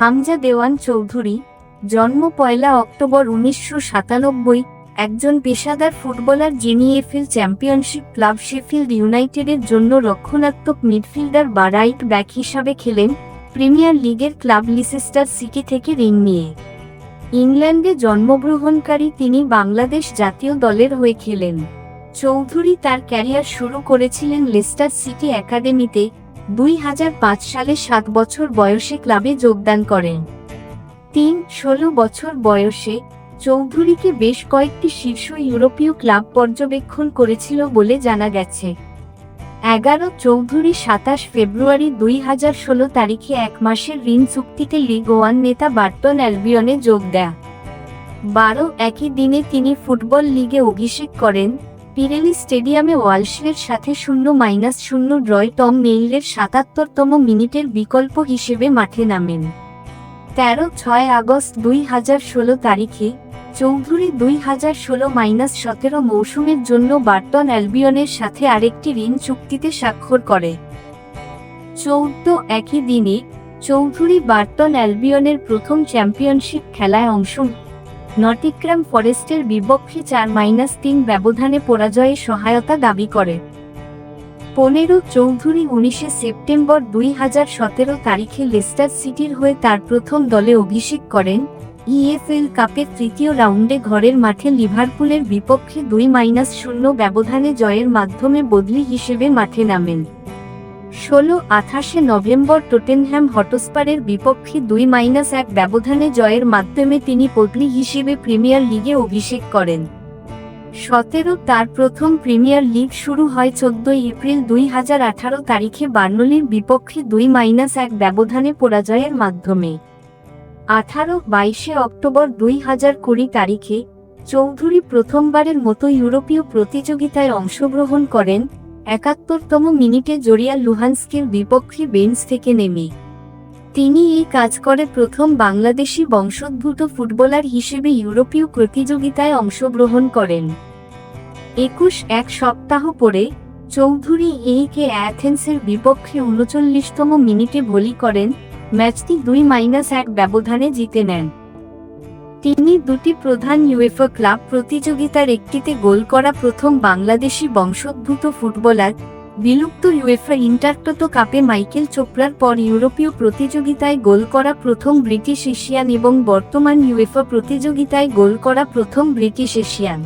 হামজা দেওয়ান চৌধুরী, জন্ম ১ অক্টোবর ১৯৯৭, একজন পেশাদার ফুটবলার যিনি এফএল চ্যাম্পিয়নশিপ ক্লাব শেফিল্ড ইউনাইটেডের জন্য রক্ষণাত্মক মিডফিল্ডার বা রাইট ব্যাক হিসাবে খেলেন, প্রিমিয়ার লিগের ক্লাব লিসেস্টার সিটি থেকে ঋণ নিয়ে। ইংল্যান্ডে জন্মগ্রহণকারী তিনি বাংলাদেশ জাতীয় দলের হয়ে খেলেন। চৌধুরী তার ক্যারিয়ার শুরু করেছিলেন লেস্টার সিটি একাডেমিতে। ২০০৫ সালে ৭ বছর বয়সে ক্লাবে যোগদান করেন। ১৬ বছর বয়সে চৌধুরীকে বেশ কয়েকটি শীর্ষ ইউরোপীয় ক্লাব পর্যবেক্ষণ করেছিল বলে জানা গেছে। চৌধুরী ২৭ ফেব্রুয়ারি ২০১৬ তারিখে ১ মাসের ঋণ চুক্তিতে লিগ ওয়ান নেতা বার্টন অ্যালবিয়নে যোগ দেয়। একই দিনে তিনি ফুটবল লিগে অভিষেক করেন। পিরেলি স্টেডিয়ামে ওয়ালশের সাথে 0-0 ড্রয়ে টম নেইলের ৭৭তম মিনিটের বিকল্প হিসেবে মাঠে নামেন। ১৩ আগস্ট ২০১৬ তারিখে চৌধুরী ২০১৬-১৭ মৌসুমের জন্য বার্টন অ্যালবিয়নের সাথে আরেকটি ঋণ চুক্তিতে স্বাক্ষর করে। একই দিনে চৌধুরী বার্টন অ্যালবিয়নের প্রথম চ্যাম্পিয়নশিপ খেলায় অংশ নটিংহ্যাম ফরেস্টের বিপক্ষে ৪-৩ ব্যবধানে পরাজয়ে সহায়তা দাবি করে। চৌধুরী ১৯ সেপ্টেম্বর ২০১৭ তারিখে লেস্টার সিটির হয়ে তার প্রথম দলে অভিষেক করেন। ইএফএল কাপের তৃতীয় রাউন্ডে ঘরের মাঠে লিভারপুলের বিপক্ষে ২-০ ব্যবধানে জয়ের মাধ্যমে বদলি হিসেবে মাঠে নামেন। ২৮ নভেম্বর টটেনহ্যাম হটস্পারের বিপক্ষে ২-১ ব্যবধানে জয়ের মাধ্যমে তিনি বদলি হিসেবে প্রিমিয়ার লিগে অভিষেক করেন। তার প্রথম প্রিমিয়ার লিগ শুরু হয় ১৪ এপ্রিল ২০১৮ তারিখে বার্নলির বিপক্ষে ২-১ ব্যবধানে পরাজয়ের মাধ্যমে। ২২ অক্টোবর ২০২০ তারিখে চৌধুরী প্রথমবারের মতো ইউরোপীয় প্রতিযোগিতায় অংশগ্রহণ করেন। ৭১তম মিনিটে জোরিয়া লুহানস্কির বিপক্ষে বেঞ্চ থেকে নেমে তিনি এই কাজ করে প্রথম বাংলাদেশি বংশোদ্ভূত ফুটবলার হিসেবে ইউরোপীয় প্রতিযোগিতায় অংশগ্রহণ করেন। এক সপ্তাহ পরে চৌধুরী কে অ্যাথেন্সের বিপক্ষে ৩৯তম মিনিটে ভলি করেন, ম্যাচটি ২-১ ব্যবধানে জিতে নেন। তিনি দুটি প্রধান ইউএফা ক্লাব প্রতিযোগিতার একটিতে গোল করা প্রথম বাংলাদেশি বংশোদ্ভূত ফুটবলার। বিলুপ্ত ইউএফা ইন্টারটোটো কাপে মাইকেল চোপড়ার পর ইউরোপীয় প্রতিযোগিতায় গোল করা প্রথম ব্রিটিশ এশিয়ান এবং বর্তমান ইউএফা প্রতিযোগিতায় গোল করা প্রথম ব্রিটিশ এশিয়ান।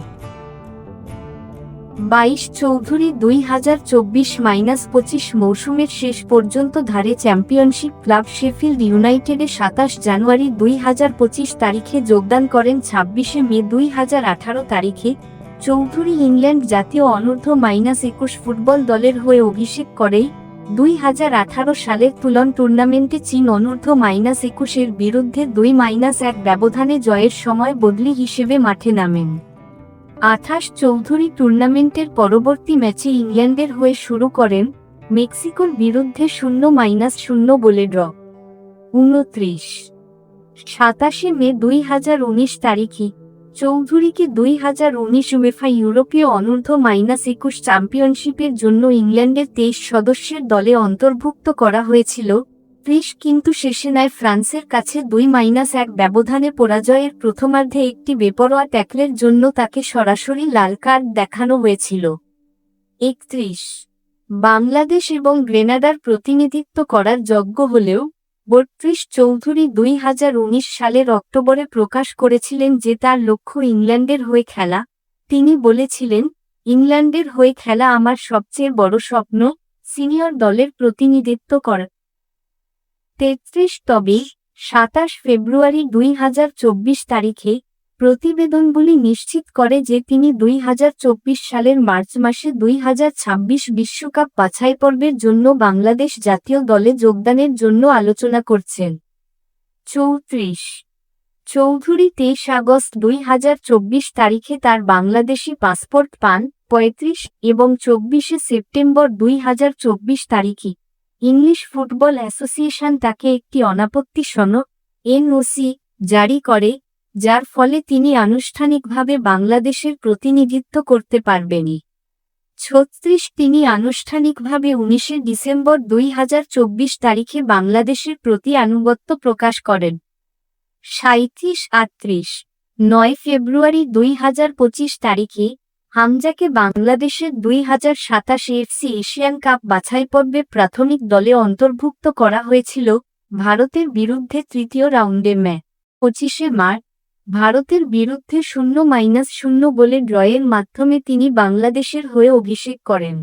চৌধুরী ২০২৪-২৫ মৌসুমের শেষ পর্যন্ত ধারে চ্যাম্পিয়নশিপ ক্লাব শেফিল্ড ইউনাইটেডে ২৭ জানুয়ারি ২০২৫ তারিখে যোগদান করেন। ২৬ মে ২০১৮ তারিখে চৌধুরী ইংল্যান্ড জাতীয় অনূর্ধ্ব-২১ ফুটবল দলের হয়ে অভিষেক করে। ২০১৮ সালের তুলন টুর্নামেন্টে চীন অনূর্ধ্ব-২১ বিরুদ্ধে ২-১ ব্যবধানে জয়ের সময় বদলি হিসেবে মাঠে নামেন। চৌধুরী টুর্নামেন্টের পরবর্তী ম্যাচে ইংল্যান্ডের হয়ে শুরু করেন, মেক্সিকোর বিরুদ্ধে ০-০ গোলে ড্র। ২৭ মে ২০১৯ তারিখে চৌধুরীকে ২০১৯ উয়েফা ইউরোপীয় অনূর্ধ্ব-২১ চ্যাম্পিয়নশিপের জন্য ইংল্যান্ডের ২৩ সদস্যের দলে অন্তর্ভুক্ত করা হয়েছিল, কিন্তু শেষে নেয় ফ্রান্সের কাছে ২-১ ব্যবধানে পরাজয়ের প্রথমার্ধে একটি বেপরোয়া ট্যাকলের জন্য তাকে সরাসরি লাল কার্ড দেখানো হয়েছিল। বাংলাদেশ এবং গ্রেনাডার প্রতিনিধিত্ব করার যোগ্য হলেও চৌধুরী ২০১৯ সালের অক্টোবরে প্রকাশ করেছিলেন যে তার লক্ষ্য ইংল্যান্ডের হয়ে খেলা। তিনি বলেছিলেন, ইংল্যান্ডের হয়ে খেলা আমার সবচেয়ে বড় স্বপ্ন, সিনিয়র দলের প্রতিনিধিত্ব করা। তবে ২৭ ফেব্রুয়ারি ২০২৪ তারিখে প্রতিবেদনগুলি নিশ্চিত করে যে তিনি ২০২৪ সালের মার্চ মাসে ২০২৬ বিশ্বকাপ বাছাইপর্বের জন্য বাংলাদেশ জাতীয় দলে যোগদানের জন্য আলোচনা করছেন। চৌধুরী ২৩ আগস্ট ২০২৪ তারিখে তার বাংলাদেশি পাসপোর্ট পান। ৩৫ এবং ২৪ সেপ্টেম্বর ২০২৪ তারিখে ইংলিশ ফুটবল অ্যাসোসিয়েশন তাকে একটি অনাপত্তি সনদ (এনওসি) জারি করে, যার ফলে তিনি আনুষ্ঠানিকভাবে বাংলাদেশের প্রতিনিধিত্ব করতে পারবেন। 36 তিনি আনুষ্ঠানিকভাবে 19 ডিসেম্বর 2024 তারিখে বাংলাদেশের প্রতি আনুগত্য প্রকাশ করেন। 37-38 9 ফেব্রুয়ারি 2025 তারিখে হামজাকে বাংলাদেশের 2027 এফসি এশিয়ান কাপ বাছাইপর্বে প্রাথমিক দলে অন্তর্ভুক্ত করা হয়েছিল ভারতের বিরুদ্ধে তৃতীয় রাউন্ডে ম্যাচ। 25 মার্চ ভারতের বিরুদ্ধে 0-0 গোলে ড্রয়ের মাধ্যমে তিনি বাংলাদেশের হয়ে অভিষেক করেন।